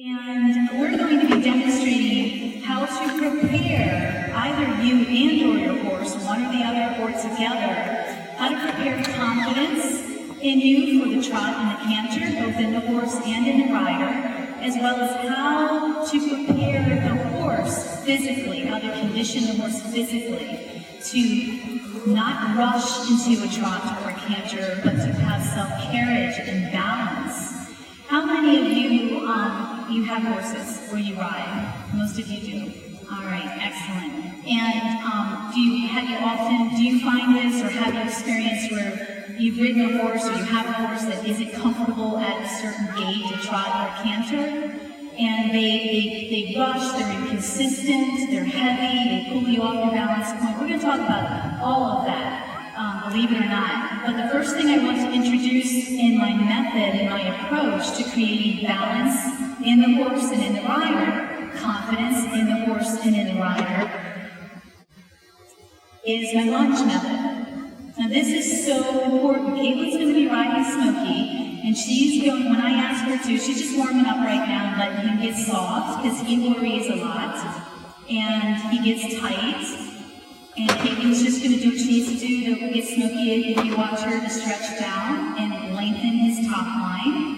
And we're going to be demonstrating how to prepare either you and or your horse, one or the other, or together, how to prepare confidence in you for the trot and the canter, both in the horse and in the rider, as well as how to prepare the horse physically, how to condition the horse physically to not rush into a trot or a canter, but to have self-carriage and balance. How many of you you have horses where you ride? Most of you do. All right, excellent. And do you find this, or have you experienced where you've ridden a horse or you have a horse that isn't comfortable at a certain gait, a trot or a canter, and they rush, they're inconsistent, they're heavy, they pull you off your balance point? We're going to talk about all of that, believe it or not. But the first thing I want to introduce in my method, in my approach to creating balance in the horse and in the rider, confidence in the horse and in the rider, is my lunge method. Now this is so important. Caitlin's going to be riding Smokey, and she's going, when I ask her to, she's just warming up right now and letting him get soft, because he worries a lot, and he gets tight. And Caitlin's just going to do what she needs to do to get Smokey, if you watch her, to stretch down and lengthen his top line.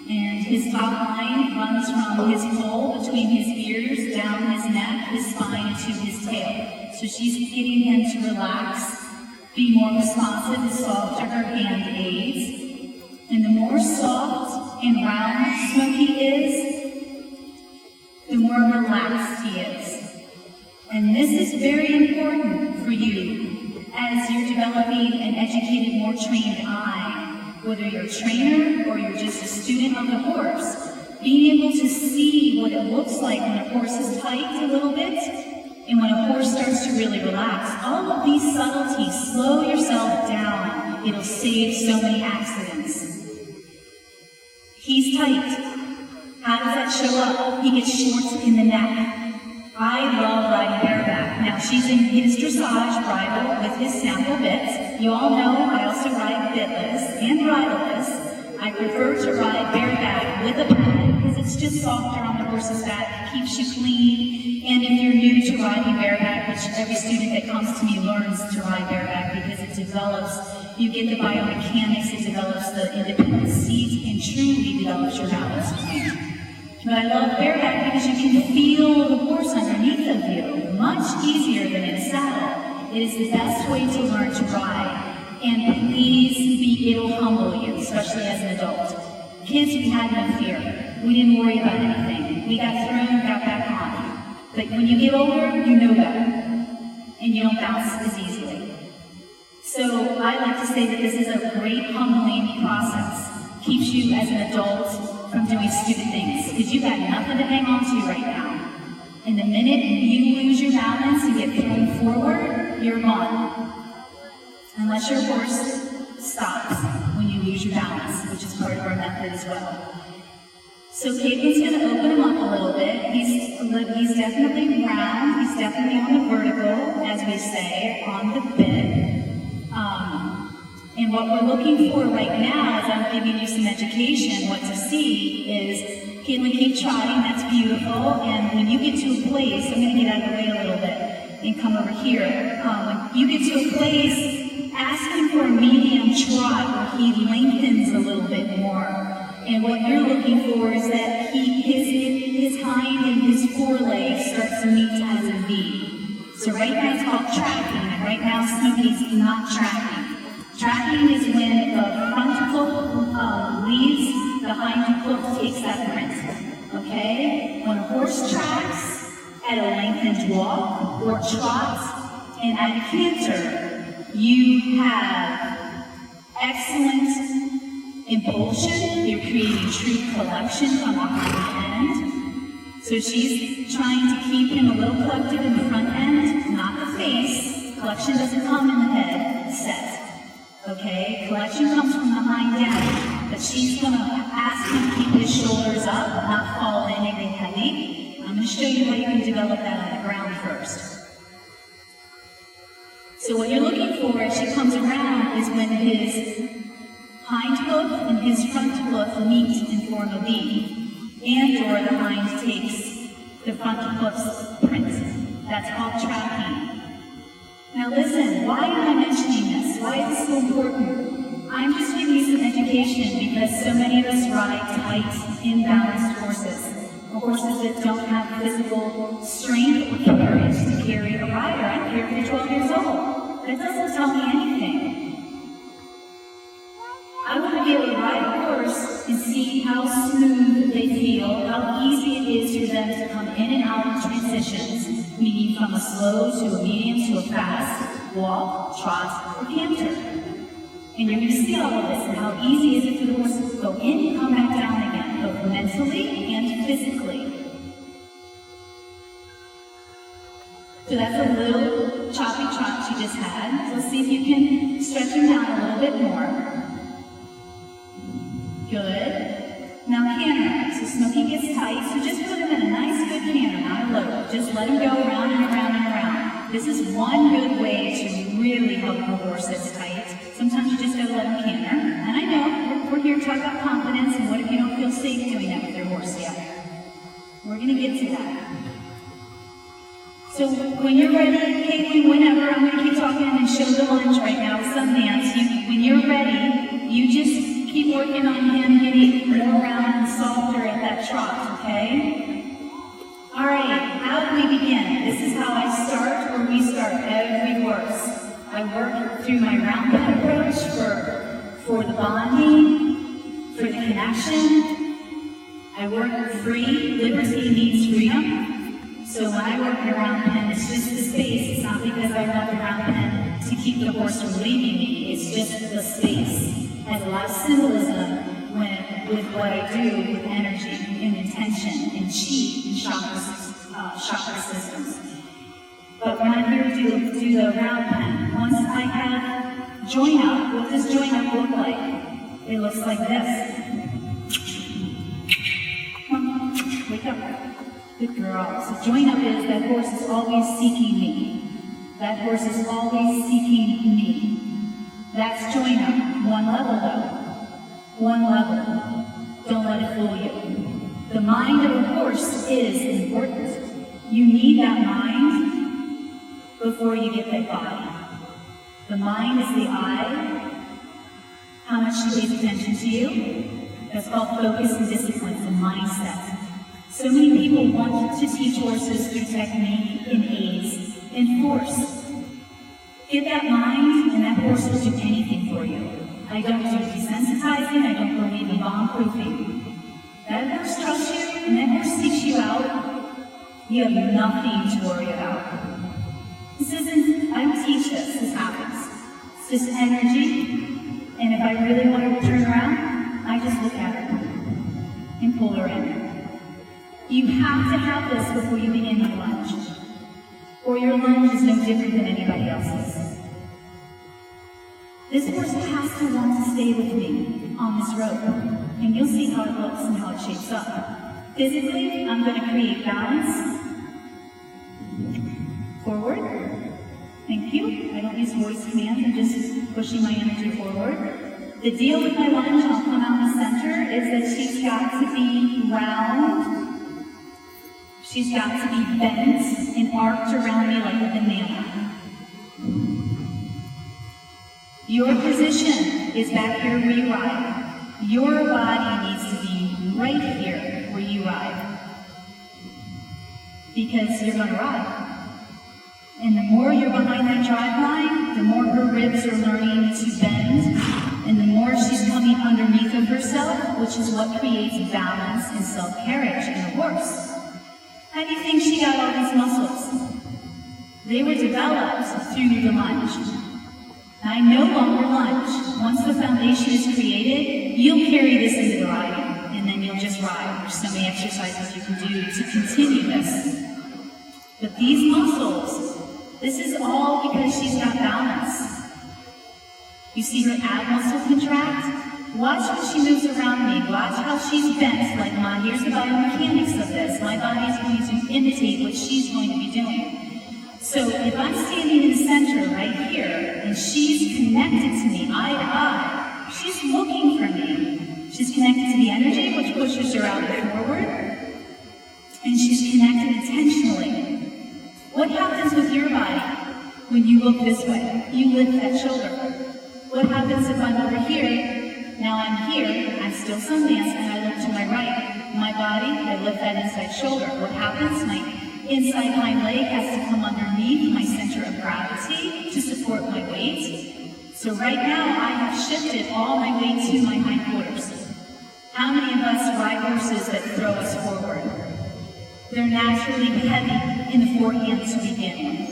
And his top line runs from his poll, between his ears, down his neck, his spine, and to his tail. So she's getting him to relax, be more responsive, the softer her hand aids. And the more soft and round Smokey is, the more relaxed he is. And this is very important for you as you're developing an educated, more trained eye. Whether you're a trainer or you're just a student of the horse, being able to see what it looks like when a horse is tight a little bit and when a horse starts to really relax. All of these subtleties, slow yourself down. It'll save so many accidents. He's tight. How does that show up? He gets short in the neck. I love riding bareback. Now, she's in his dressage bridle with his sample bits. You all know I also ride bitless and bridleless. I prefer to ride bareback with a pad because it's just softer on the horse's back. It keeps you clean. And if you're new to riding bareback, which every student that comes to me learns to ride bareback because it develops, you get the biomechanics, it develops the independent seat, and truly develops your balance point. But I love bareback because you can feel the horse underneath of you, much easier than in a saddle. It is the best way to learn to ride. And please, it'll humble you, especially as an adult. Kids, we had no fear. We didn't worry about anything. We got thrown, got back on. But when you get older, you know better. And you don't bounce as easily. So I like to say that this is a great humbling process. Keeps you as an adult from doing stupid things, because you've got nothing to hang on to right now. And the minute you lose your balance and get thrown forward, you're gone. Unless your horse stops when you lose your balance, which is part of our method as well. So Caitlin's going to open him up a little bit. He's definitely round. He's definitely on the vertical, as we say, on the bit. And what we're looking for right now, as I'm giving you some education, what to see is, Caitlin, keep trotting, that's beautiful, and when you get to a place, I'm going to get out of the way a little bit and come over here. When you get to a place, ask him for a medium trot where he lengthens a little bit more. And what you're looking for is that his hind and his forelegs starts to meet as a V. So right now it's called tracking, and right now Smokey's not tracking. Tracking is when the front hoof leaves, the hind hoof takes that print. Okay? When a horse tracks at a lengthened walk or trot and at a canter, you have excellent impulsion. You're creating true collection from the hind end. So she's trying to keep him a little collected in the front end, not the face. Collection doesn't come in the head, it's set. Okay, collection comes from the hind down, but she's going to ask him to keep his shoulders up, not fall in anything heavy. I'm going to show you how you can develop that on the ground first. So what you're looking for as she comes around is when his hind hoof and his front hoof meet and form a V. and/or the hind takes the front hoof's print. That's called tracking. Now listen, why am I mentioning this? Why is this so important? I'm just giving you some education because so many of us ride tight, imbalanced horses. Horses that don't have physical strength or courage to carry a rider. I don't care if you're 12 years old. That doesn't tell me anything. I want to be able to ride a horse and see how smooth they feel, how easy it is for them to come in and out of transitions, meaning from a slow to a medium to a fast, walk, trot, or canter. And you're going to see all of this and how easy is it for the horse to go in and come back down again, both mentally and physically. So that's a little choppy trot she just had. So let's see if you can stretch him down a little bit more. Good. Now canter. So Smokey gets tight, so just put him in a nice good canter, not a low. Just let him go around and around and around. This is one good way to really help a horse that's tight. Sometimes you just gotta let them canter. And I know, we're here to talk about confidence, and what if you don't feel safe doing that with your horse yet? We're gonna get to that. So when you're ready, Caitlin, whenever, I'm gonna keep talking and show the lunge right now with some dance. When you're ready, you just keep working on him getting more round and softer at that trot, okay? All right, how do we begin? This is how I start, or we start every horse. I work through my round pen approach for the bonding, for the connection. I work free. Liberty needs freedom. So when I work in a round pen, it's just the space. It's not because I want the round pen to keep the horse from leaving me. It's just the space. It has a lot of symbolism with what I do with energy and intention and chi and chakra systems. But we're not here to do the round pen. Once I have join up, what does join up look like? It looks like this. Come on, wake up. Good girl. So join up is that horse is always seeking me. That horse is always seeking me. That's join up. One level though. One level. Don't let it fool you. The mind of a horse is important. You need that mind before you get that body. The mind is the eye. How much she pays attention to you. That's called focus and discipline, and mindset. So many people want to teach horses through technique and aids and force. Get that mind, and that horse will do anything for you. I don't do desensitizing. I don't believe in bomb-proofing. That horse trusts you, and that horse seeks you out. You have nothing to worry about. This isn't, I don't teach this happens. It's just energy, and if I really want her to turn around, I just look at her and pull her in. You have to have this before you begin your lunge, or your lunge is no different than anybody else's. This horse has to want to stay with me on this rope, and you'll see how it looks and how it shapes up. Physically, I'm going to create balance. Forward. Thank you. I don't use voice commands. I'm just pushing my energy forward. The deal with my lunge, I'll come out in the center, is that she's got to be round. She's got to be bent and arched around me like a banana. Your position is back here where you ride. Your body needs to be right here where you ride. Because you're going to ride. And the more you're behind that drive line, the more her ribs are learning to bend, and the more she's coming underneath of herself, which is what creates balance and self-carriage in a horse. How do you think she got all these muscles? They were developed through the lunge. I no longer lunge. Once the foundation is created, you'll carry this into the riding, and then you'll just ride. There's so many exercises you can do to continue this. But these muscles, this is all because she's got balance. You see her ab muscle contract? Watch when she moves around me. Watch how she's bent. Like, here's the biomechanics of this. My body is going to imitate what she's going to be doing. So if I'm standing in the center right here, and she's connected to me, eye to eye, she's looking for me. She's connected to the energy, which pushes her out and forward. she's connected intentionally. What happens with your body when you look this way? You lift that shoulder. What happens if I'm over here? Now I'm here, I'm still Sundance, and I look to my right. My body, I lift that inside shoulder. What happens? My inside hind leg has to come underneath my center of gravity to support my weight. So right now, I have shifted all my weight to my hindquarters. How many of us ride horses that throw us forward? They're naturally heavy in the forehand to begin with.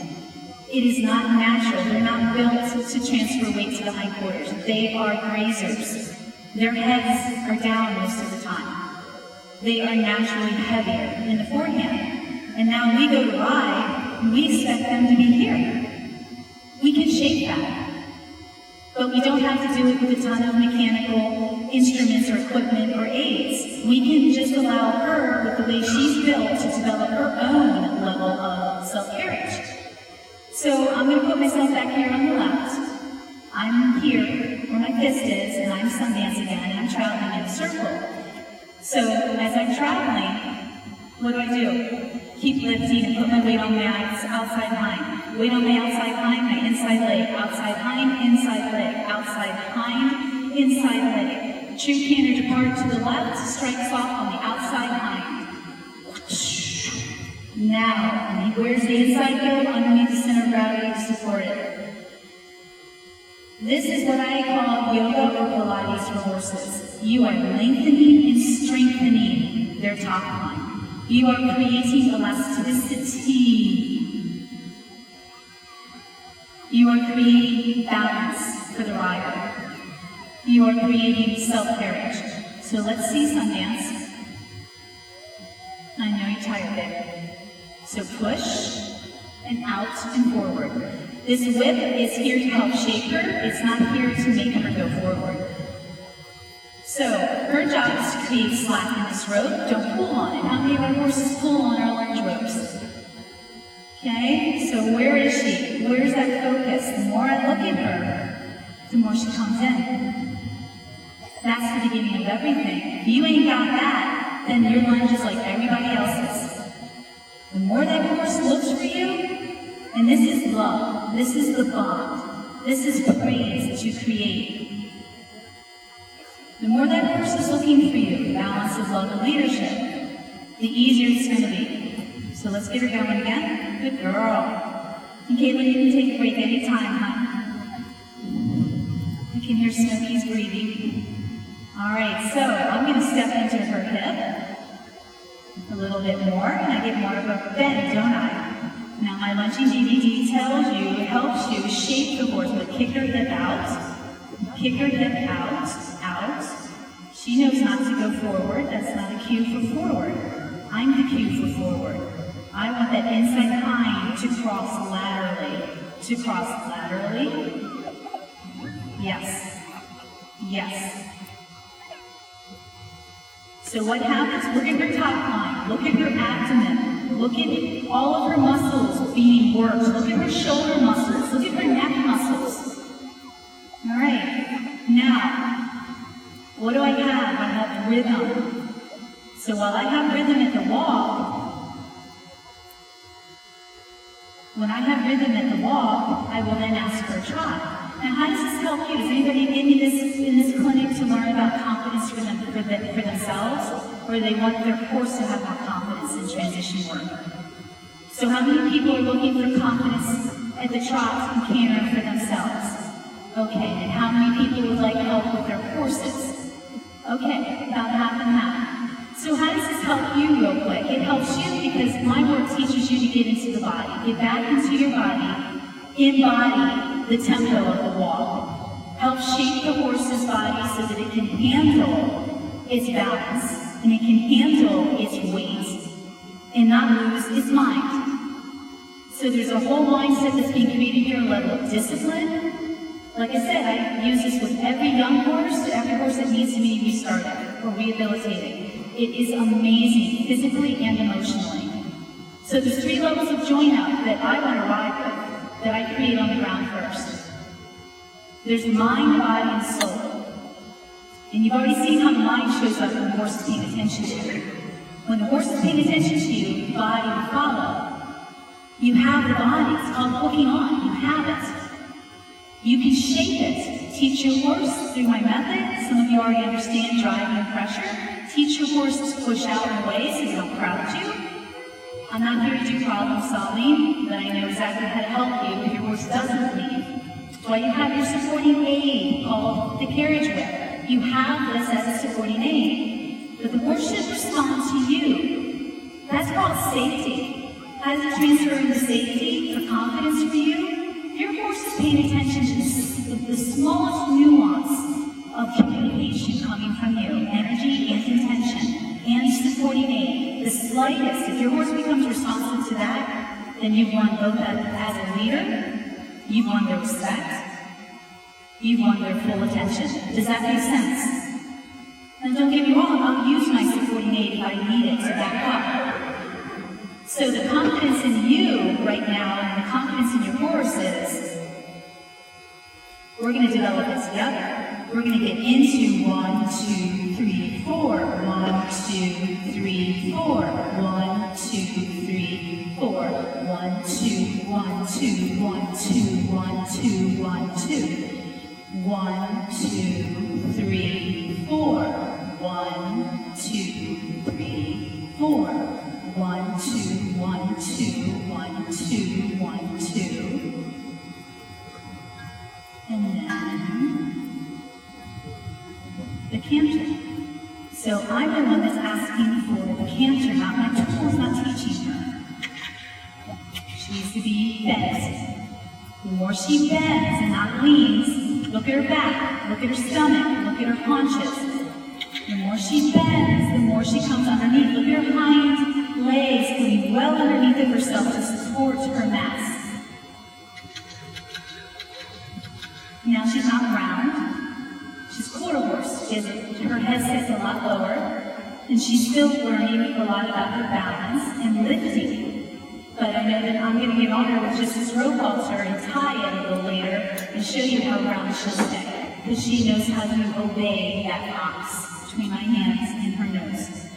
It is not natural. They're not built to transfer weight to the hindquarters. They are grazers. Their heads are down most of the time. They are naturally heavier in the forehand. And now we go to ride, and we expect them to be here. We can shape that. But we don't have to do it with a ton of mechanical instruments or equipment or aids. We can just allow her, with the way she's built, to develop her own level of self-carriage. So I'm going to put myself back here on the left. I'm here where my fist is, and I'm Sundance again, and I'm traveling in a circle. So as I'm traveling, what do? Keep lifting and put my weight on my outside hind. Weight on my outside hind, my inside leg. Outside hind, inside leg. Outside hind, inside leg. True canter depart to the left, strikes off on the outside hind. Now, and where's the inside go? Underneath the center of gravity to support it. This is what I call yoga or Pilates for horses. You are lengthening and strengthening their top line. You are creating elasticity. You are creating balance for the rider. You are creating self-carriage. So let's see Sundance. I know you're tired there. So push and out and forward. This whip is here to help shape her. It's not here to make her go forward. So, her job is to create slack in this rope. Don't pull on it. How many of our horses pull on our lunge ropes? Okay, so where is she? Where's that focus? The more I look at her, the more she comes in. That's the beginning of everything. If you ain't got that, then your lunge is like everybody else's. The more that horse looks for you, and this is love, this is the bond, this is praise that you create. The more that horse is looking for you, the balance of love and leadership, the easier it's going to be. So let's get her going again. Good girl. And Caitlin, you can take a break anytime, huh? I can hear Snooky's breathing. All right, so I'm going to step into her hip a little bit more, and I get more of a bend, don't I? Now my lunging DVD tells you, it helps you shape the horse, but kick her hip out. Kick her hip out, out. She knows not to go forward. That's not a cue for forward. I'm the cue for forward. I want that inside hind to cross laterally. To cross laterally. Yes. Yes. So what happens? Look at her top line. Look at her abdomen. Look at all of her muscles being worked. Look at her shoulder muscles. Look at her neck muscles. All right, now, what do I have? I have rhythm. So while I have rhythm at the walk, when I have rhythm at the walk, I will then ask for a trot. Now, how does this help you? Does anybody give me this in this clinic to learn about confidence for themselves, or they want their horse to have more confidence in transition work? So how many people are looking for confidence at the trot and canter for themselves? Okay, and how many people would like help with their horses? Okay, about half and half. So how does this help you real quick? It helps you because my work teaches you to get into the body. Get back into your body. Embody the tempo of the walk. Help shape the horse's body so that it can handle its balance and it can handle its weight and not lose its mind. So there's a whole mindset that's being created here, a level of discipline. Like I said, I use this with every young horse, every horse that needs to be restarted or rehabilitated. It is amazing, physically and emotionally. So there's 3 levels of join up that I want to ride with, that I create on the ground first. There's mind, body, and soul. And you've already seen how the mind shows up when the horse is paying attention to it. When the horse is paying attention to you, the body will follow. You have the body. It's called hooking on. You have it. You can shape it. Teach your horse through my method. Some of you already understand driving and pressure. Teach your horse to push out and away so they don't crowd you. I'm not here to do problem solving, but I know exactly how to help you if your horse doesn't leave. That's why you have your supporting aid called the carriage whip. You have this as a supporting aid, but the horse should respond to you. That's called safety. How does it transfer into safety for confidence for you? Your horse is paying attention to the smallest nuance of communication coming from you, energy and intention, and supporting aid. The slightest, if your horse becomes responsive to that, then you've won both as a leader, you've won their respect, you've won their full attention. Does that make sense? And don't get me wrong, I'll use my supporting aid if I need it to back up. So the confidence in you right now and the confidence in your horse is, we're going to develop it together. We're going to get into 1, 2, 3, 4. 1, 2, 3, 4. 1, 2, 3, 4. 1, 2, 1, 2, 1, 2, 1, 2, 1, 2. 1, 2, 3, 4. 1, 2, 3, 4. 1, 2, 1, 2, 1, 2, 1, 2. And then the canter. So I'm the one that's asking for the canter, not my tools, not teaching her. She needs to be bent. The more she bends and not leans, look at her back, look at her stomach, look at her haunches. The more she bends, the more she comes underneath. Look at her hind legs going well underneath of herself to support her mass. Now she's not round. She's quarter horse. Her head sits a lot lower, and she's still learning a lot about her balance and lifting. But I know that I'm going to get on her with just this rope halter and tie it a little later and show you how round she'll stay, because she knows how to obey that box between my hands and her nose.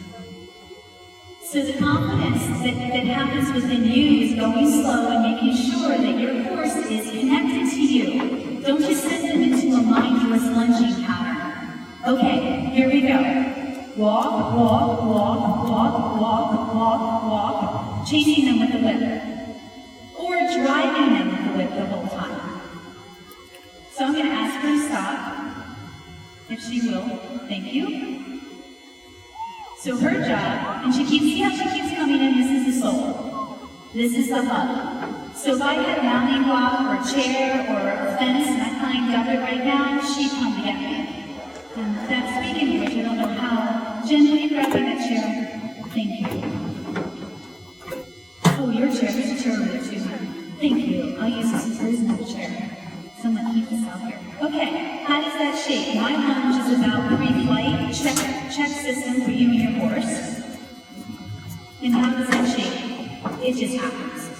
So the confidence that happens within you is going slow and making sure that your horse is connected to you. Don't just send them into a mindless lunging pattern. Okay, here we go. Walk, walk, walk, walk, walk, walk, walk. Chasing them with the whip. Or driving them with the whip the whole time. So I'm going to ask her to stop. If she will. Thank you. So her job, and see how she keeps coming in, this is the soul. This is the hub. So if I had a mounting block or a chair or a fence and I climbed up it right now, she'd come to get me. And that, speaking of which, I don't know how. Jen, will you grab me that chair? Thank you. Oh, your chair. There's a chair over there too, honey. Thank you. I'll use this as another chair. Someone keep this out here. Okay, how does that shape? My lunge is about pre-flight, check system for you and your horse. And how does that shape? It just happens.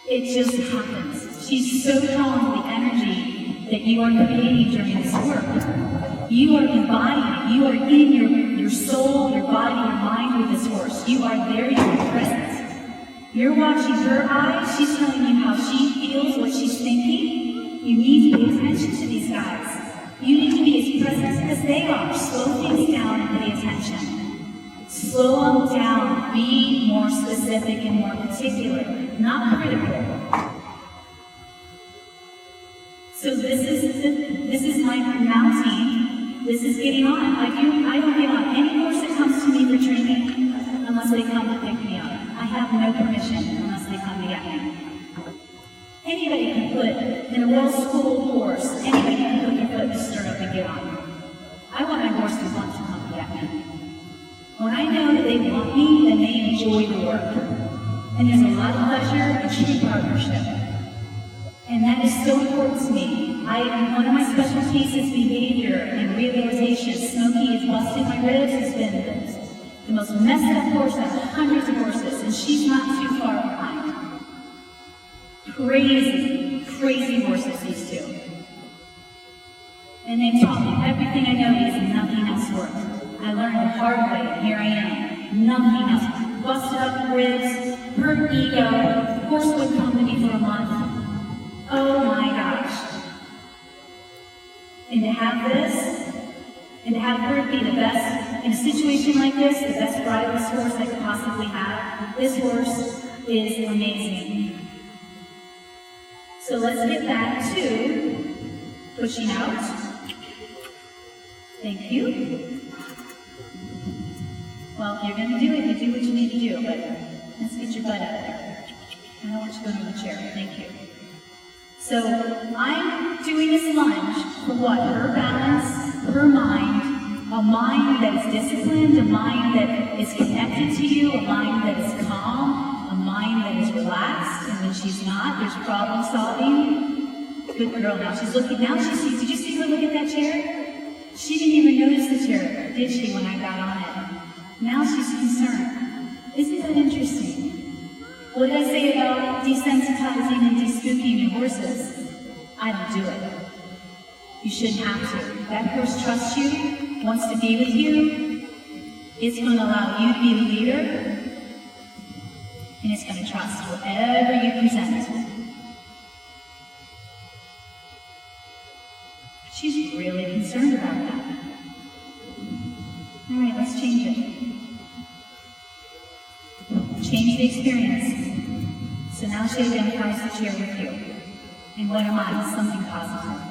It just happens. She's so drawn to the energy that you are creating during this work. You are embodying, you are in your soul, your body, your mind with this horse. You are there, you are present. You're watching her eyes, she's telling you how she feels, what she's thinking. You need to pay attention to these guys. You need to be as present as they are. Slow things down and pay attention. Slow them down. Be more specific and more particular, not critical. So this is my mounting. This is getting on. I don't get on any horse that comes to me for training unless they come to pick me up. I have no permission unless they come to get me. Anybody can put, in a well-schooled horse, anybody can put their foot in the stirrup and get on. I want my horse to want to come to get me. When I know that they want me, then they enjoy the work. And there's a lot of pleasure and true partnership. And that is so important to me. One of my specialties is behavior and rehabilitation. Smokey has busted my ribs, has been the most messed up horse out of hundreds of horses, and she's not too far behind. Crazy, crazy horses, these two. And they've taught me everything I know because nothing else worked. I learned the hard way, and here I am. nothing else. Busted up ribs, hurt ego, horse wouldn't come to me for a month. Oh my gosh. And to have this, and to have her be the best, in a situation like this, the best riderless horse I could possibly have, this horse is amazing. So let's get back to pushing out. Thank you. Well, if you're going to do it, you do what you need to do, but let's get your butt out there. I don't want you going to the chair. Thank you. So I'm doing this lunge for what? Her balance, her mind, a mind that is disciplined, a mind that is connected to you, a mind that is calm, a mind that is relaxed, and when she's not, there's problem solving. Good girl. Now she's looking, now she sees, did you see her look at that chair? She didn't even notice the chair, did she, when I got on it? Now she's concerned. Isn't that interesting? What did I say about desensitizing and despooking your horses? I don't do it. You shouldn't have to. That horse trusts you, wants to be with you. It's going to allow you to be the leader, and it's going to trust whatever you present. She's really concerned about that. All right, let's change it. Change the experience. So now she identifies the chair with you. And what am I? Something positive.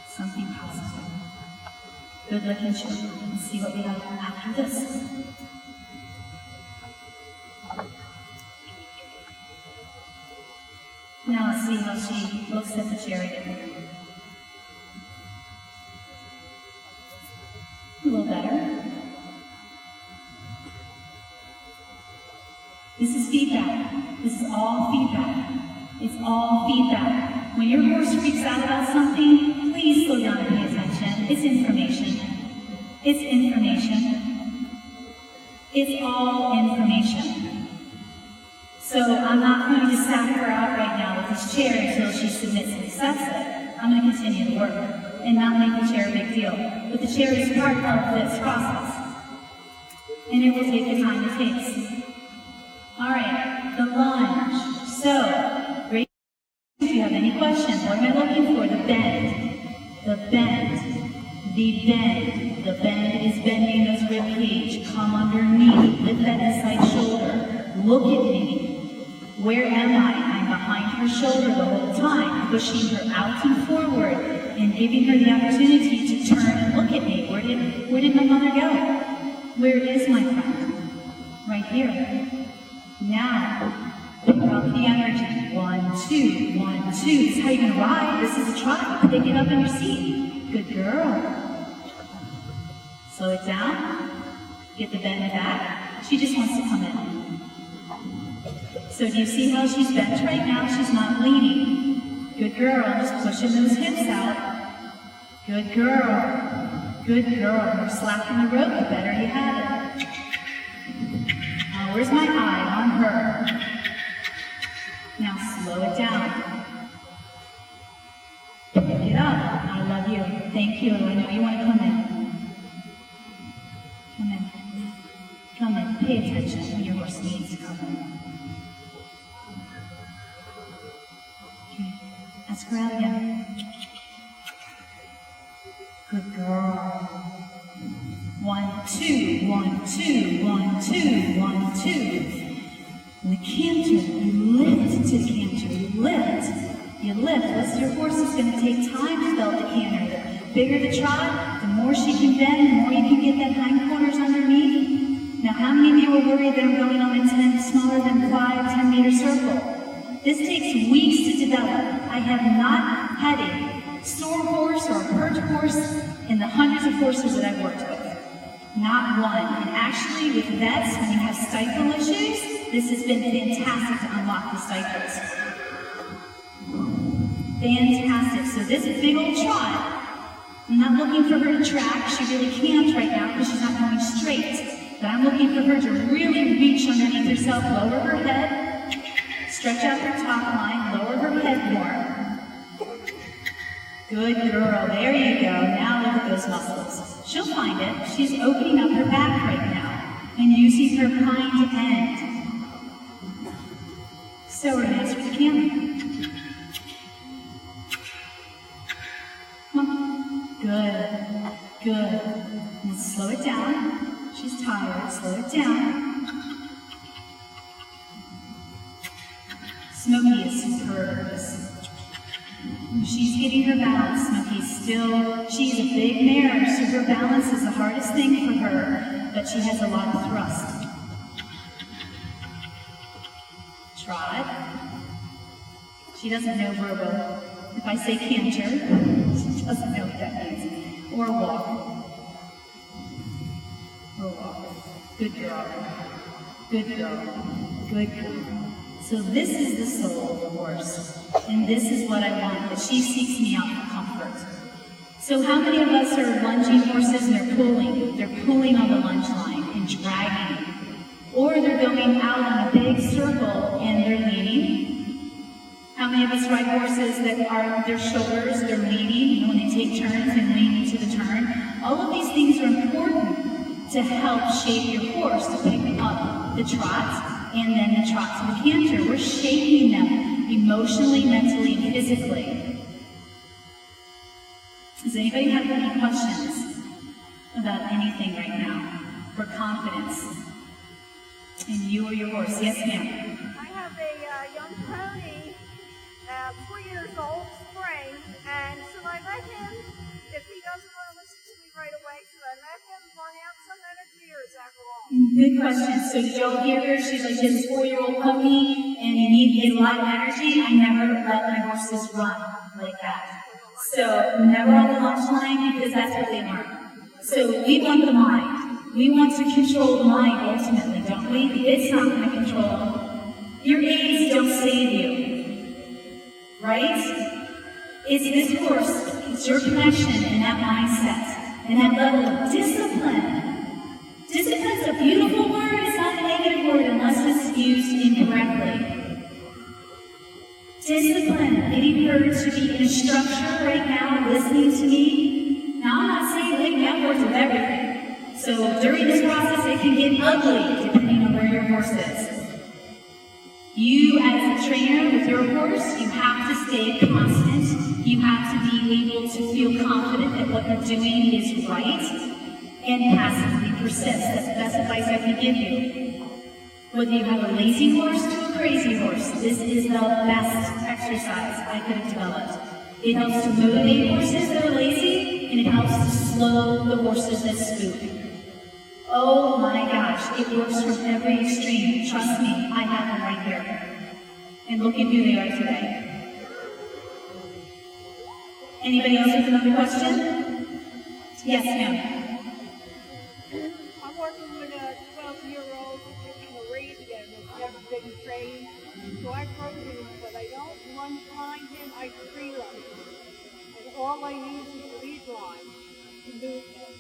Something positive. Good looking children. Let's see what we have after this. Now let's see how she looks at the chair again. A little better. This is feedback. This is all feedback. It's all feedback. When your horse freaks out about something, please slow down and pay attention. It's information. It's information. It's all information. So I'm not going to sack her out right now with this chair until she submits and accepts it. I'm going to continue to work and not make the chair a big deal. But the chair is part of this process. And it will take the time it takes. All right, the lunge. So, raise if you have any questions. What am I looking for? The bend. The bend. The bend. The bend is bending those rib cage. Come underneath. Lift that inside shoulder. Look at me. Where am I? I'm behind her shoulder the whole time, pushing her out and forward and giving her the opportunity to turn and look at me. Where did my mother go? Where is my friend? Right here. Now, pick up the energy. 1, 2, 1, 2. This is how you're going to ride. This is a trot. You pick it up in your seat. Good girl. Slow it down. Get the bend back. She just wants to come in. So do you see how she's bent right now? She's not leaning. Good girl. Just pushing those hips out. Good girl. Good girl. More slack in the rope, the better you have it. Now, where's my eye? On her. Now, slow it down. Pick it up. I love you. Thank you. I know you want to come in. Come in. Come in. Pay attention when your horse needs to come in. Okay. Ask her out again. Good girl. 1, 2, 1, 2, 1, 2, 1, 2. In the canter, you lift to the canter. You lift. You lift. Your horse is going to take time to develop the canter. The bigger the trot, the more she can bend, the more you can get that hindquarters underneath. Now, how many of you are worried that I'm going on a 10 smaller than 10 meter circle? This takes weeks to develop. I have not had a sore horse or a hurt horse in the hundreds of horses that I've worked with. Not one. And actually, with vets, when you have stifle issues, this has been fantastic to unlock the stifles. Fantastic. So this big old trot, I'm not looking for her to track. She really can't right now because she's not going straight. But I'm looking for her to really reach underneath herself, lower her head, stretch out her top line, lower her head more. Good girl. There you go. Now look at those muscles. She'll find it. She's opening up her back right now and using her hind end. So we're going to answer the camera. Come on. Good. Good. Let's slow it down. She's tired. Slow it down. Smokey is superb. She's getting her balance. Smokey's still, she's a big mare, so her balance is the hardest thing for her, but she has a lot of thrust. Trot. She doesn't know verbal. If I say canter, she doesn't know what that means. Or walk. Or walk. Good girl. Good girl. Good girl. So this is the soul of the horse, and this is what I want, that she seeks me out for comfort. So how many of us are lunging horses and they're pulling? They're pulling on the lunge line and dragging. Or they're going out on a big circle and they're leaning. How many of us ride horses that are their shoulders, they're leaning, when they take turns and lean into the turn? All of these things are important to help shape your horse to pick up the trot, and then the trot to the canter. We're shaping them emotionally, mentally, and physically. Does anybody have any questions about anything right now for confidence in you or your horse? Yes, ma'am. I have a young pony, 4 years old, spring, and should I let him, if he doesn't want to listen to me right away, should I let him run out some energy, or is that wrong? Good question. So did y'all hear her? She's like this 4-year-old puppy, and you need to get a lot of energy. I never let my horses run like that. So never on the lunge line, because that's what they learn. So we want the mind. We want to control the mind ultimately, don't we? It's not going to control. Your aids don't save you, right? It's this horse. It's your connection and that mindset and that level of discipline. Discipline's a beautiful word. It's not a negative word unless it's used incorrectly. Discipline, getting her to be in a structure right now, listening to me. Now, I'm not saying wake me up words with everything. So during this process, it can get ugly depending on where your horse is. You, as a trainer with your horse, you have to stay constant. You have to be able to feel confident that what you're doing is right. And passively persist. That's the best advice I can give you. Whether you have a lazy horse to a crazy horse, this is the best exercise I could have developed. It helps to motivate horses that are lazy, and it helps to slow the horses that spook. Oh my gosh, it works from every extreme. Trust me, I have them right here. And look at who they are today. Anybody else with another question? Yes, ma'am. I'm working with a 12-year-old Arabian that's never been trained. So I rode him, but I don't lunge behind him, I free lunge. And all I use is the lead line to move him.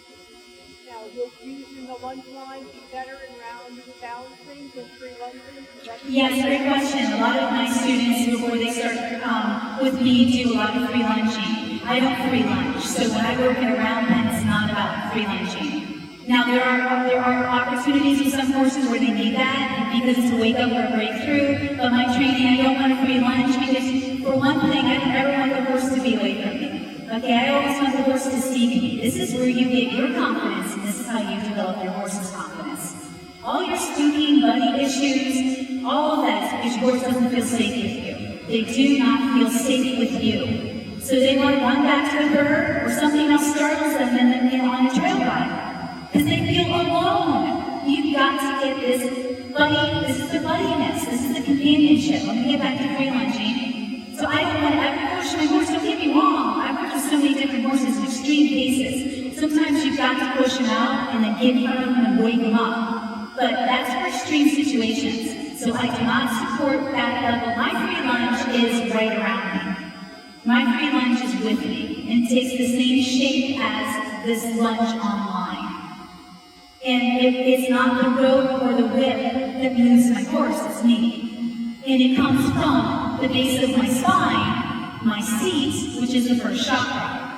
Now, will using the lunge line be better in round balancing than free lunging? Yes, great question. A lot of my students, before they start with me, do a lot of free lunging. I don't free lunge, so when I work in a round pen, it's not about free lunging. Now, there are opportunities with some horses where they need that, because it's a wake-up or a breakthrough, but my training, I don't want a free lunge, because for one thing, I don't ever want the horse to be away from me. Okay, I always want the horse to seek me. This is where you get your confidence, and this is how you develop your horse's confidence. All your spooking, buddy issues, all of that is because your horse doesn't feel safe with you. They do not feel safe with you. So they want to run back to the herd, or something else startles them and they're on a trail ride. Because they feel alone. You've got to get this is the buddiness, this is the companionship. Let me get back to free lunging. So I don't want to ever push my horse. Don't get me wrong, I've worked with so many different horses in extreme cases. Sometimes you've got to push them out and then get in front of them and wake them up. But that's for extreme situations. So I do not support that level. My free lunge is right around me. My free lunge is with me, and it takes the same shape as this lunge online. And it's not the rope or the whip that moves my horse, it's me. And it comes from the base of my spine, my seat, which is the first chakra.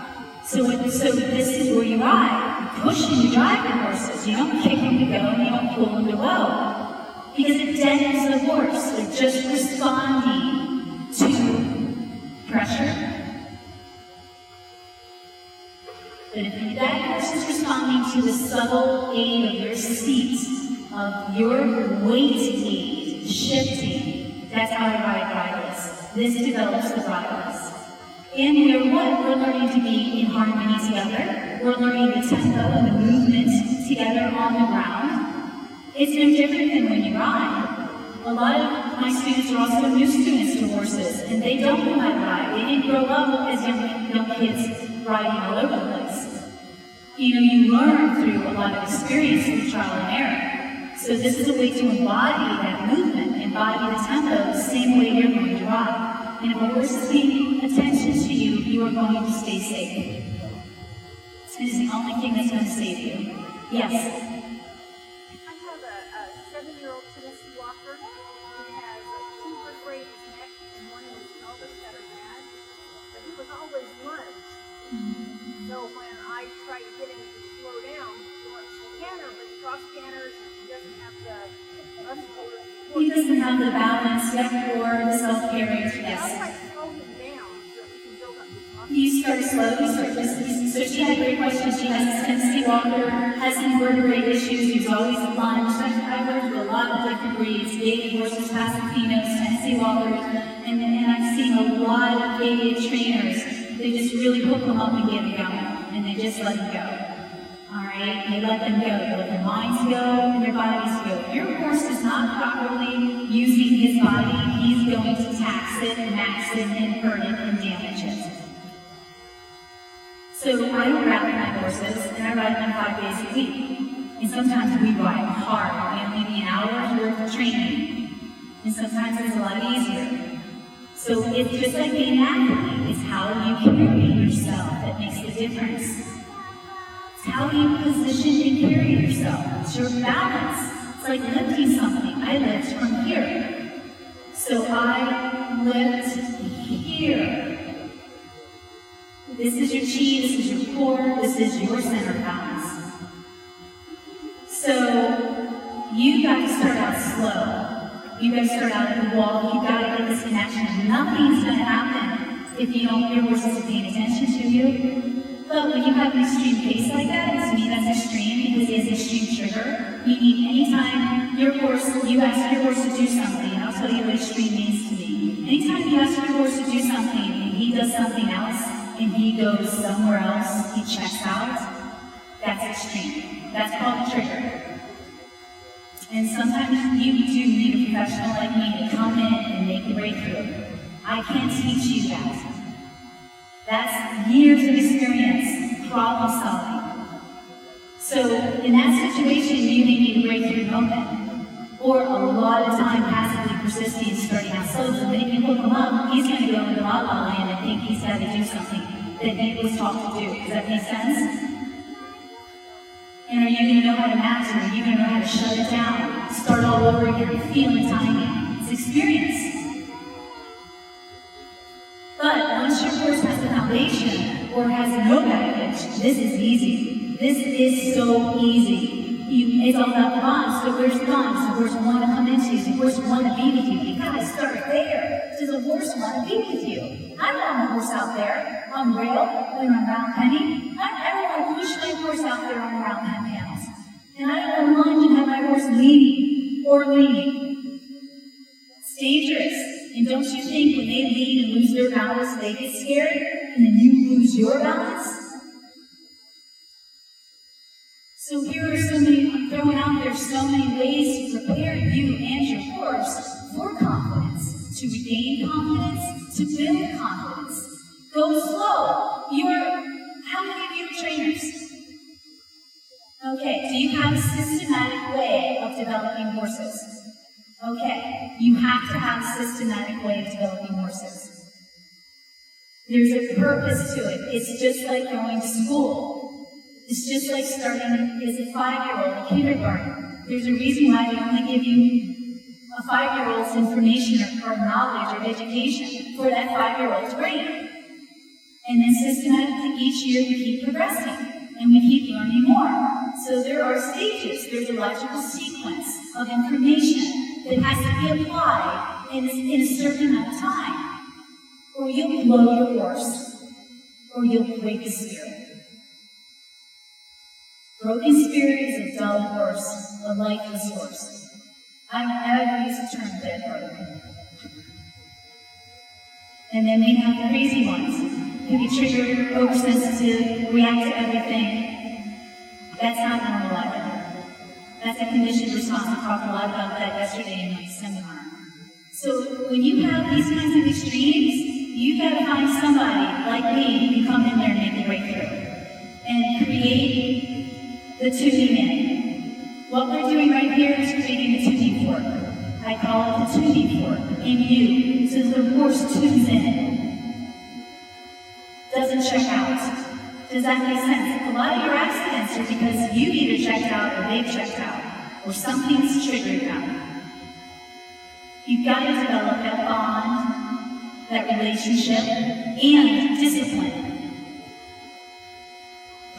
So this is where you ride. You push and you drive the horses. You don't kick them to go and you don't pull them to go. Because it deadens the horse. They're just responding to pressure. But if that horse is responding to the subtle aid of your seat, of your weight aid, shifting, that's how I ride bridleless. This develops the bridleless. And we're learning to be in harmony together. We're learning the tempo and the movement together on the ground. It's no different than when you ride. A lot of my students are also new students to horses, and they don't know how to ride. They didn't grow up as young kids riding all over the place. You learn through a lot of experience through trial and error. So this is a way to embody that movement, embody the tempo the same way you're going to ride. And if a horse is paying attention to you, you are going to stay safe. It is the only thing that's going to save you. Yes? I have a 7-year-old Tennessee Walker who has 2 vertebrae in his neck and 1 in his pelvis that are bad. But he was always lunged. So when I try to get him to slow down, he wants to canter, but cross canters, he doesn't have the muscular. He doesn't have the balance yet for the self-carriers, yes. How do I slow him down so he can build up his muscle? You start slow, so she had a great question. She has a Tennessee Walker, has some vertebrae issues, he's always lunged. I've worked with a lot of different breeds, gaited horses, Pasafinos, Tennessee Walkers, and I've seen a lot of gaited trainers. They just really hook them up and get them going, and they just let them go. All right? They let them go. They let their minds go and their bodies go. If your horse is not properly using his body, he's going to tax it, max it, and hurt it, and damage it. So I ride my horses, and I ride them 5 days a week. And sometimes we ride hard. We have maybe an hour's worth of training. And sometimes it's a lot easier. So it's just like being an athlete. It's how you carry yourself that makes the difference. It's how you position and carry yourself. It's your balance. It's like lifting something. I lift from here. So I lift here. This is your chi, this is your core, this is your center of balance. So you got to start out slow. You got to start out at the wall. You got to get this connection. Nothing's going to happen if your horse isn't paying attention to you. But when you have an extreme pace like that, to me that's extreme because it is an extreme trigger. Meaning anytime you ask your horse to do something, and I'll tell you what extreme means to me. Anytime you ask your horse to do something and he does something else, and he goes somewhere else, he checks out, that's extreme. That's called a trigger. And sometimes you do need a professional like me to come in and make a breakthrough. I can't teach you that. That's years of experience, problem solving. So in that situation, you may need a breakthrough moment. Or a lot of time passively persisting and starting out slow. So then if you hook him up, he's going to go into la la land and think he's got to do something that he was taught to do. Does that make sense? And are you going to know how to master it? Are you going to know how to shut it down? Start all over again, feeling timing. It's experience. But once your horse has the foundation or has no baggage, this is easy. This is so easy. It's all about the bonds. So where's the bonds? The horse want to come into you. The horse want to be with you. You got to start there. Does the horse want to be with you? I don't want the horse out there on the rail going on round penny. I don't want to push my horse out there on the round pen panels. And I don't want to lunge and have my horse leaning or leaning. It's dangerous. And don't you think when they lean and lose their balance, they get scared? And then you lose your balance? So here are I'm throwing out there so many ways to prepare you and your horse for confidence, to regain confidence, to build confidence. Go slow. How many of you are trainers? Okay, do you have a systematic way of developing horses? Okay, you have to have a systematic way of developing horses. There's a purpose to it. It's just like going to school. It's just like starting as a 5-year-old in kindergarten. There's a reason why they only give you a 5-year-old's information or knowledge or education for that 5-year-old's brain. And then systematically each year we keep progressing and we keep learning more. So there are stages, there's a logical sequence of information that has to be applied in a certain amount of time. Or you'll blow your horse, or you'll break a spirit. Broken spirit is a dull horse, a lifeless horse. I don't ever use the term dead broken. And then we have the crazy ones who get triggered, oversensitive, react to everything. That's not normal either. That's a conditioned response. I talked a lot about that yesterday in my seminar. So when you have these kinds of extremes, you've got to find somebody like me who can come in there and make a breakthrough and create the tuning in. What we're doing right here is creating the tuning fork. I call it the tuning fork in you, so the horse tunes in. Doesn't check out. Does that make sense? A lot of your accidents are because you either checked out or they've checked out, or something's triggered them. You've got to develop that bond, that relationship, and discipline.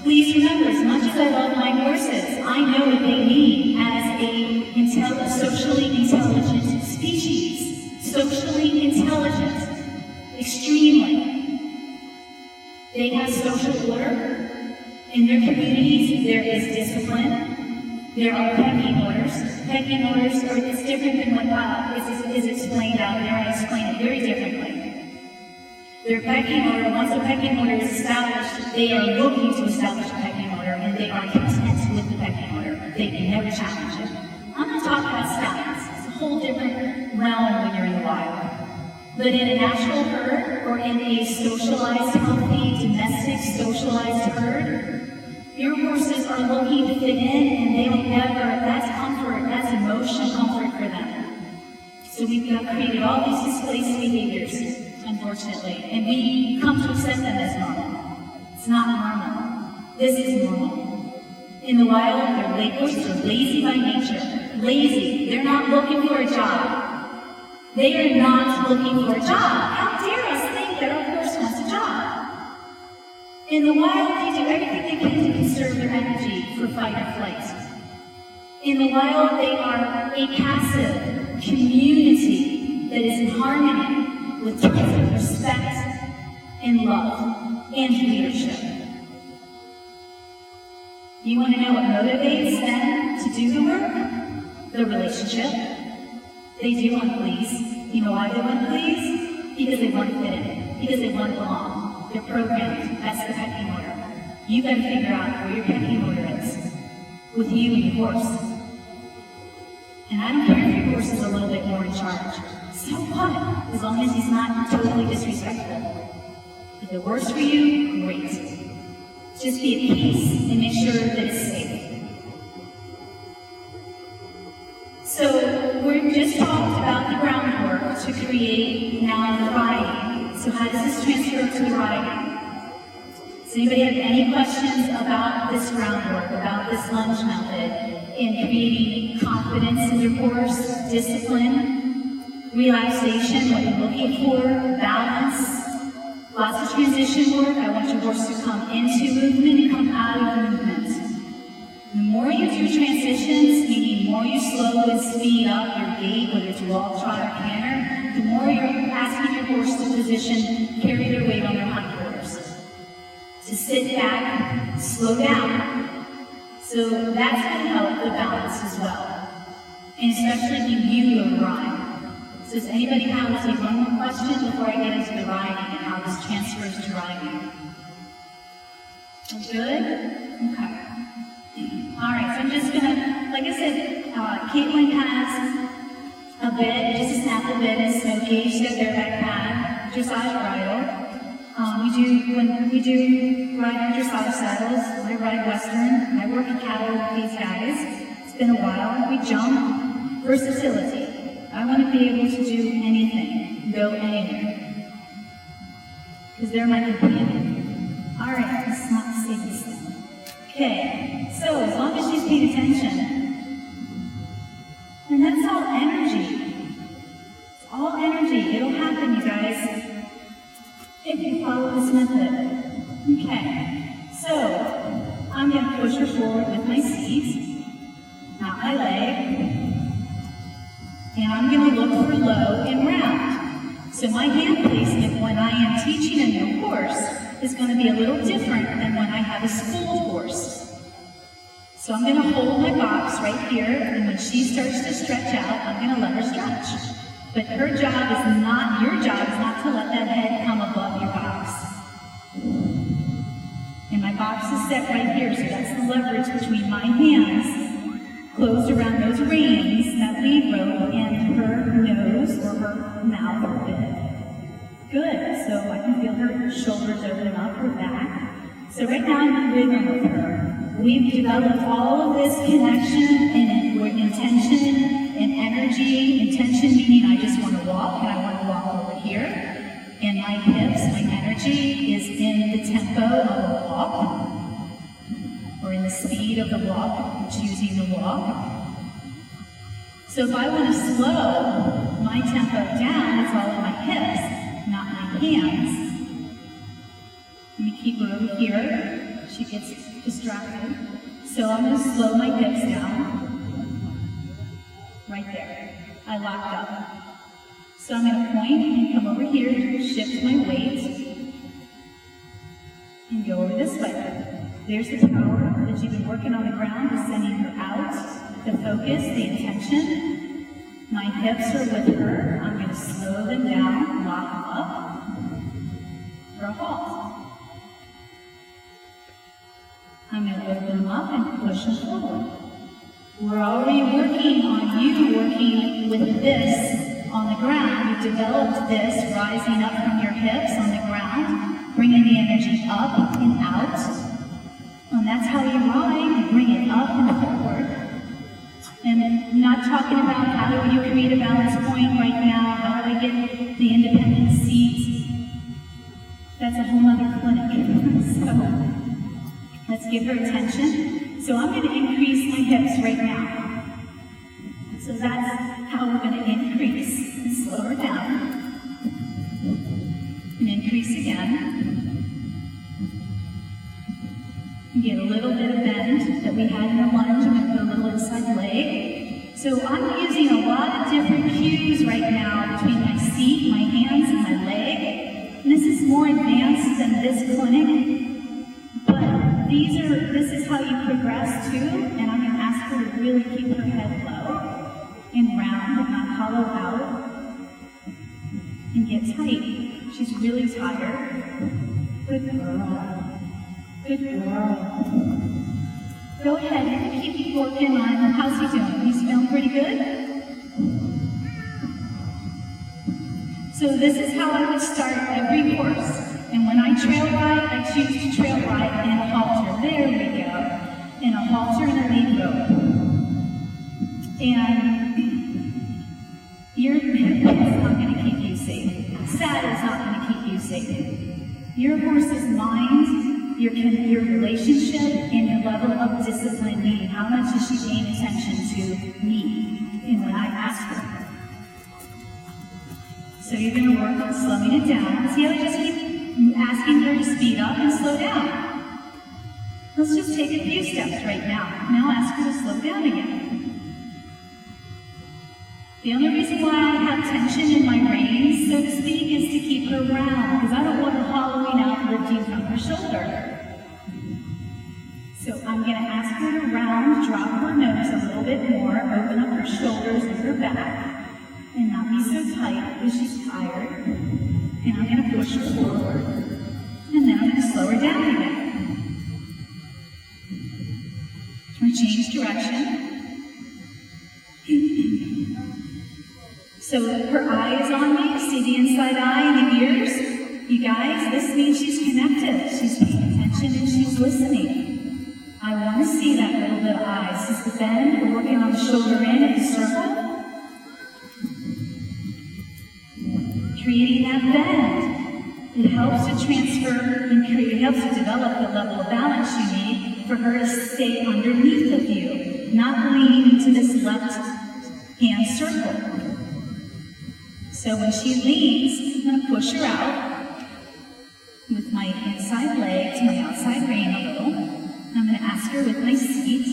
Please remember, as much as I love my horses, I know what they need as a socially intelligent species. Socially intelligent. Extremely. They have social order. In their communities, there is discipline. There are pecking orders. Pecking orders are it's different than what is explained out there. I explain it very differently. Their pecking order, once a pecking order is established, they are looking to establish a pecking order, and they are content with the pecking order. They can never challenge it. I'm not talking about stallions. It's a whole different realm when you're in the wild. But in a natural herd, or in a socialized, healthy, domestic, socialized herd, your horses are looking to fit in, and they don't ever, that's comfort, that's emotional comfort for them. So we've created all these displaced behaviors, unfortunately, and we come to accept them as normal. It's not normal. This is normal. In the wild, they're lazy by nature. Lazy. They're not looking for a job. They are not looking for a job. How dare us think that our horse wants a job? In the wild, they do everything they can to conserve their energy for fight or flight. In the wild, they are a passive community that is in harmony with tons of respect and love and leadership. You want to know what motivates them to do the work? The relationship. They do want to please. You know why they want to please? Because they want to fit in. Because they want to belong. They're programmed. That's the pecking order. You got to figure out where your pecking order is with you and your horse. And I don't care if your horse is a little bit more in charge. So what? As long as he's not totally disrespectful. If it works for you, great. Just be at peace and make sure that it's safe. So we just talked about the groundwork to create now the riding. So how does this transfer to the riding? Does anybody have any questions about this groundwork, about this lunge method in creating confidence in your horse, discipline, relaxation, what you're looking for, balance, lots of transition work? I want your horse to come into movement and come out of movement. The more you do transitions, meaning the more you slow and speed up your gait, whether it's walk, trot, or canter, the more you're asking your horse to position, carry their weight on their hindquarters. To sit back, slow down. So that's going to help the balance as well. And especially when you go to ride. So does anybody have one more question before I get into the riding and how this transfers to riding? Good? Okay. Alright, so I'm just going to, like I said, Caitlin has a bit, just a snap bit and Smokey. She's got their backpack, dressage bridle. When we do ride on dressage saddles, I ride Western, I work in cattle with these guys. It's been a while. We jump. Versatility. I want to be able to do anything, go anywhere. Because they're my companion. Alright, let's not say this thing. Okay, so as long as she's paying attention, and that's all energy. loosen up hip. Okay, so I'm going to push her forward with my seat, not my leg, and I'm going to look for low and round. So my hand placement when I am teaching a new horse is going to be a little different than when I have a school horse. So I'm going to hold my box right here, and when she starts to stretch out, I'm going to let her stretch. But her job is not, your job is not to let that head come above your box. And my box is set right here, so that's the leverage between my hands, closed around those reins that we wrote, and her nose or her mouth or bit. Good, so I can feel her shoulders open up, her back. So right now I'm in rhythm with her. We've developed all of this connection and intention and energy. Intention meaning I just want to walk, and I want to walk over here. And my hips, my energy is in the tempo of a walk, or in the speed of the walk, choosing the walk. So if I want to slow my tempo down, it's all in my hips, not my hands. Let me keep her over here. She gets distracted. So I'm going to slow my hips down. Right there. I locked up. So I'm going to point and come over here, shift my weight, and go over this way. There's the power that you've been working on the ground, is sending her out, the focus, the intention. My hips are with her. I'm going to slow them down, lock them up for a halt. I'm going to lift them up and push them forward. We're already working on you working with this on the ground. You've developed this rising up from your hips on the ground, bringing the energy up and out. And that's how you ride. You bring it up and forward. And not talking about how do you create a balance point right now, how do I get the independent seat. That's a whole other clinic. So let's give her attention. So I'm going to increase my hips right now. So that's how we're going to increase. And slow her down. And increase again. And get a little bit of bend that we had in the lunge. I'm going to put a little inside leg. So I'm using a lot of different cues right now between my seat, my hands, and my leg. And this is more advanced than this clinic. This is how you progress too, and I'm going to ask her to really keep her head low and round and not hollow out and get tight. She's really tired. Good girl. Good girl. Go ahead and keep working on how's he doing. He's feeling pretty good? So this is how I would start every horse. And when I trail ride, I choose to trail ride in a halter. There we go. In a halter and a lead rope. And your hip is not going to keep you safe. Saddle is not going to keep you safe. Your horse's mind, your relationship, and your level of discipline, meaning how much is she paying attention to me and when I ask her. So you're going to work on slowing it down. See how I just keep asking her to speed up and slow down. Let's just take a few steps right now. Now ask her to slow down again. The only reason why I have tension in my reins, so to speak, is to keep her round, because I don't want her hollowing out, lifting from her shoulder. So I'm going to ask her to round, drop her nose a little bit more, open up her shoulders and her back, and not be so tight because she's tired. And I'm going to push her forward. And then I'm going to slow her down again. We change direction. So her eye is on me. See the inside eye and the ears? You guys, this means she's connected. She's paying attention and she's listening. I want to see that little bit of eyes. This is the bend. We're working on the shoulder in at the circle. Creating that bend. It helps to transfer and it helps to develop the level of balance you need for her to stay underneath of you, not lean into this left hand circle. So when she leans, I'm going to push her out. I'm with my inside leg to my outside rein a little. I'm going to ask her with my seat.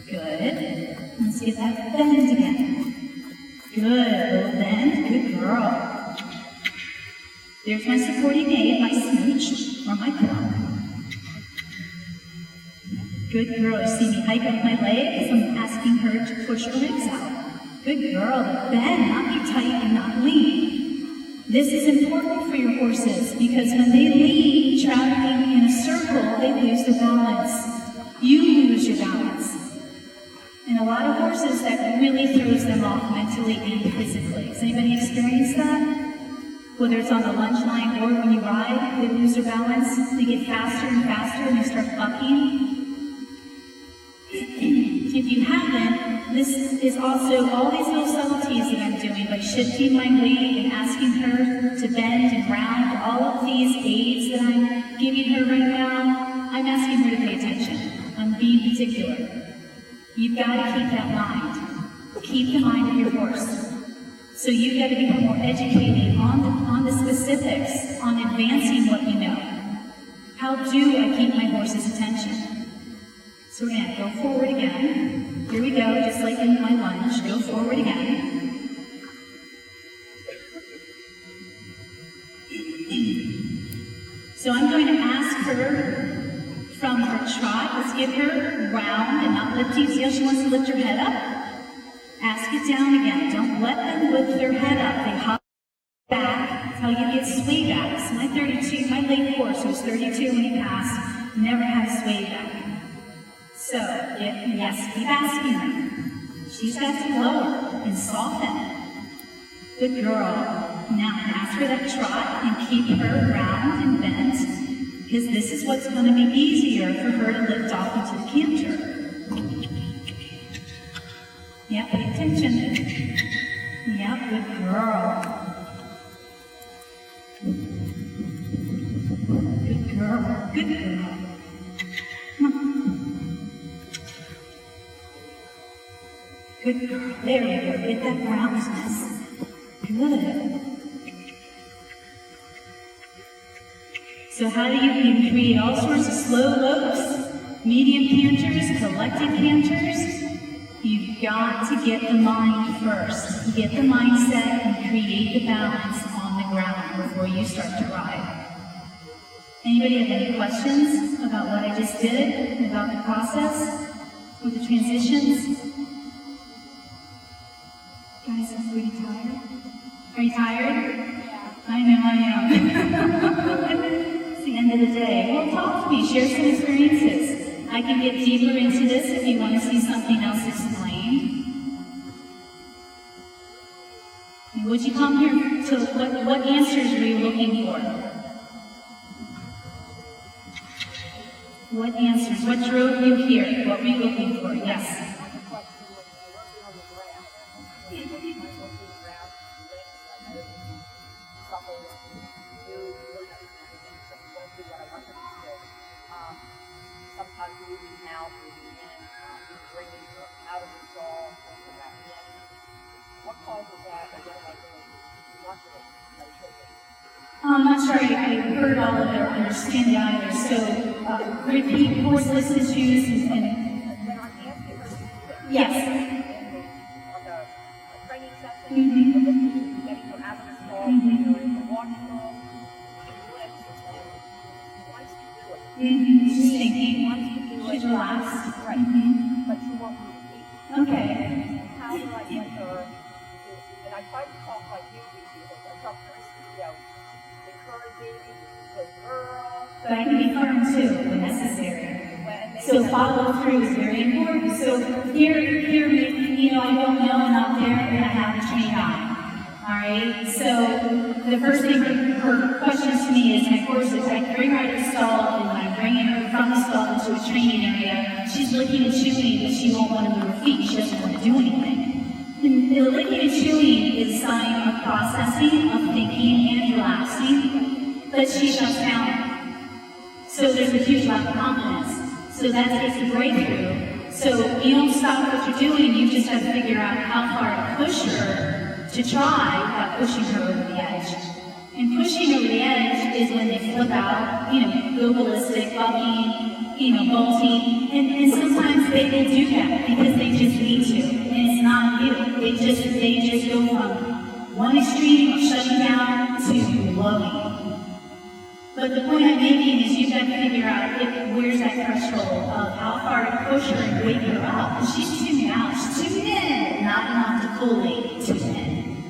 Good. Let's get that bend again. Good. Little bend. Good girl. There's my supporting aid, my smooch, or my block. Good girl. You see me hike up my leg as I'm asking her to push her ribs out. Good girl. The bend, not be tight and not lean. This is important for your horses because when they lean, traveling in a circle, they lose their balance. You lose your balance. And a lot of horses, that really throws them off mentally and physically. Has anybody experienced that? Whether it's on the lunge line or when you ride, they lose their balance. They get faster and faster and they start bucking. If you haven't, this is also all these little subtleties that I'm doing by shifting my weight and asking her to bend and round. All of these aids that I'm giving her right now, I'm asking her to pay attention. I'm being particular. You've got to keep that mind. Keep the mind of your horse. So you've got to become more educated on the specifics, on advancing what you know. How do I keep my horse's attention? So we're going to go forward again. Here we go, just like in my lunge. Go forward again. So I'm going to ask her from her trot. Let's give her round and not lifting. See how she wants to lift her head up? Ask it down again. Don't let them lift their head up. They hop back. That's how you get sway backs. My late horse, who was 32 when he passed, never had a sway back. So, yes, keep asking her. She's got to lower and soften. Good girl. Now ask her that trot and keep her round and bent, because this is what's going to be easier for her to lift off into the canter. Yeah, pay attention. Yeah, good girl. Good girl. Good girl. Good girl. There you go. Get that roundness. Good. So how do you create all sorts of slow lopes, medium canters, collected canters? You've got to get the mind first. You get the mindset and create the balance on the ground before you start to ride. Anybody have any questions about what I just did, about the process with the transitions? Guys, I'm pretty tired. Are you tired? Yeah. I know I am. It's the end of the day. Well, talk to me. Share some experiences. I can get deeper into this if you want to see something else explained. Would you come here to what answers were you looking for? What answers? What drove you here? What were you looking for? Yes. I'm not sure I heard all of it or understand it either. So repeat horse list issues and yes. She's thinking. She's relaxed. Right. But she won't move. Okay. How do I get her? And I try to talk like you do because I talk very encouraging, good girl. But I can be firm too when necessary. So follow through is very important. So here, I don't know, and out there, and I have the trained eye. Alright? So the first thing her question to me is, my horse is I bring her to the stall, and when I'm bringing her from the stall into a training area, she's licking and chewing, but she won't want to move her feet. She doesn't want to do anything. The licking and chewing is a sign of processing, of thinking, and relaxing, but she shuts down. So there's a huge lack of confidence. So that takes a breakthrough. So you don't stop what you're doing, you just have to figure out how far to push her to try without pushing her over the edge. And pushing over the edge is when they flip out, go ballistic, bucking, bolting, and sometimes they will do that because they just need to, and it's not you. They just go from one extreme of shutting down to blowing. But the point I'm making is you've got to figure out where's that threshold of how far to push her and wake her up. And she's tuning out, she's tuning in, not enough to fully tune in.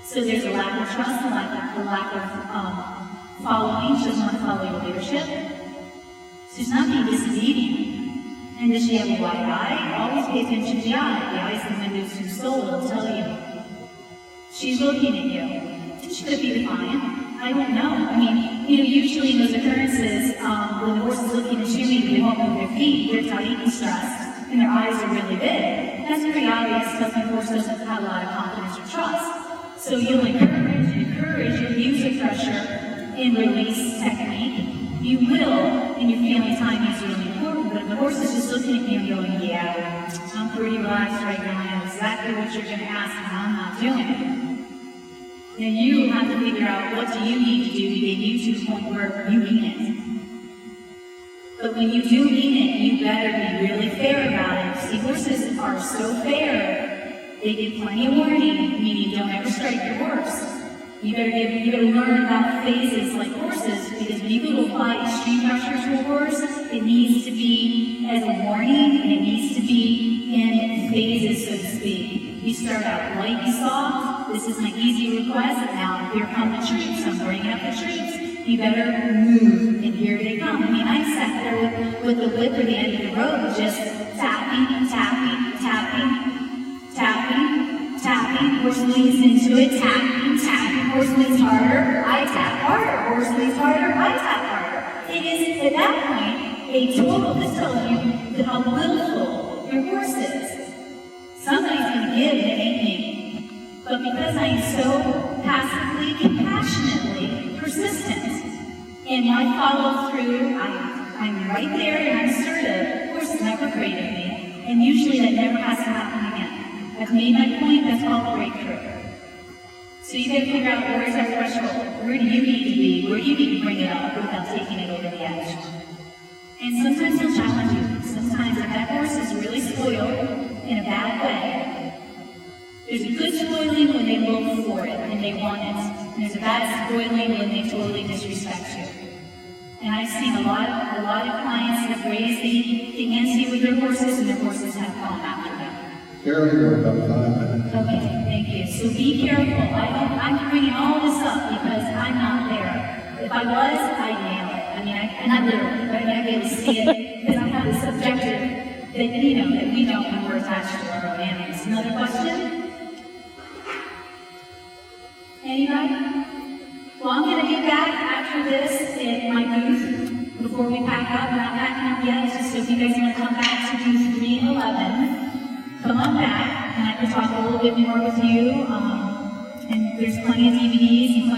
So there's a lack of trust, a lack of following. She doesn't want to follow your leadership. She's not being disobedient. And does she have a wide eye? Always pay attention to the eye. The eye is the window to the soul. It'll tell you. She's looking at you. She could be defiant. I don't know. Usually in those occurrences, when the horse is looking at you, they won't move their feet. They're tight and stressed, and their eyes are really big. That's pretty obvious because the horse doesn't have a lot of confidence or trust. So you'll encourage your music pressure and release technique. You will, and your feeling timing is really important, but if the horse is just looking at you and going, yeah, I'm pretty relaxed right now, I know exactly what you're going to ask, and I'm not doing it. Now you have to figure out what do you need to do to get you to the point where you mean it. But when you do mean it, you better be really fair about it. See, horses are so fair, they give plenty of warning, meaning don't ever strike your horse. You better learn about phases like horses, because when you go to apply extreme pressure to a horse, it needs to be as a warning, and it needs to be in phases, so to speak. You start out light and soft. This is my easy request. Now here come the troops. I'm bringing up the troops. You better move, and here they come. I sat there with the whip or the end of the rope, just tapping, tapping, tapping, tapping, tapping. Horse leans into it, tapping, tapping. Horse leans harder, I tap harder. Horse leans harder, I tap harder. It is at that point a total. This tells you how willful your horse is. Somebody's going to give, and it ain't me. But because I am so passively, compassionately persistent in my follow through, I'm right there and I'm assertive. Horses never afraid of me, and usually that never has to happen again. I've made my point. That's called breakthrough. So you got to figure out where's that threshold. Where do you need to be? Where do you need to bring it up without taking it over the edge? And sometimes they'll challenge you. Sometimes if that horse is really spoiled in a bad way, there's a good spoiling when they look for it and they want it. And there's a bad spoiling when they totally disrespect you. And I've seen a lot of clients have raised the ante with their horses, and their horses have gone after them. Carrie, we're about 5 minutes. Okay, thank you. So be careful. I'm bringing all this up because I'm not there. If I was, I'd nail it. Not literally, but I'd be able to see it because I have this objective that we don't when we're attached to our own animals. Another question? Anybody? Well, I'm going to get back after this in my booth before we pack up. We're not packing up yet, just so if you guys want to come back to booth 311, come on back, and I can talk a little bit more with you. And there's plenty of DVDs and